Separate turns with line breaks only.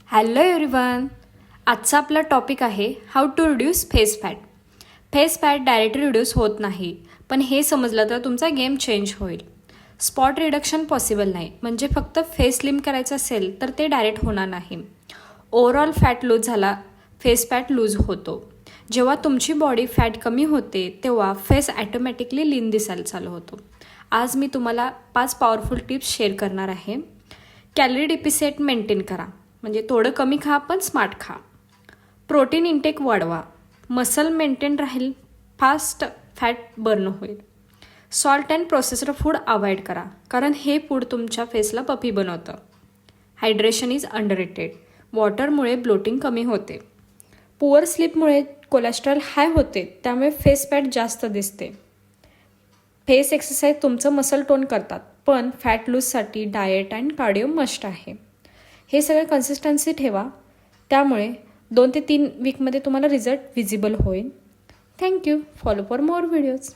Hello everyone, आजचा आपला topic आहे how to reduce face fat. Face fat directly reduce होत नाही, पण हे समजलं तर तुमचा गेम चेंज होईल. स्पॉट रिडक्शन पॉसिबल नाही, म्हणजे फक्त फेस स्लिम करायचं असेल तर ते डायरेक्ट होणार नाही. ओव्हरऑल फॅट लूज झाला, फेस फॅट लूज होतो. जेव्हा तुमची बॉडी फॅट कमी होते तेव्हा फेस ॲटोमॅटिकली लीन दिसायला चालू होतो. आज मी तुम्हाला 5 पॉवरफुल टिप्स शेअर करणार आहे. कॅलरी डेफिसिट मेंटेन करा, म्हणजे थोडं कमी खा पण स्मार्ट खा. प्रोटीन इंटेक वाढवा, मसल मेंटेन राहील, फास्ट फॅट बर्न होईल. Salt and processed food avoid करा, कारण हे फूड तुमच्या फेसला पफी बनवतं. हायड्रेशन इज अंडररेटेड, वॉटरमुळे ब्लोटिंग कमी होते. पुअर स्लीपमुळे कोलेस्ट्रॉल हाय होते, त्यामुळे फेस फॅट जास्त दिसते. फेस एक्सरसाइज तुमचं मसल टोन करतात, पण फॅट लूजसाठी डाएट अँड कार्डिओ मस्ट आहे. हे सगळं कन्सिस्टन्सी ठेवा, त्यामुळे 2 ते 3 वीकमध्ये तुम्हाला रिझल्ट विजिबल होईल. Thank you. Follow for more videos.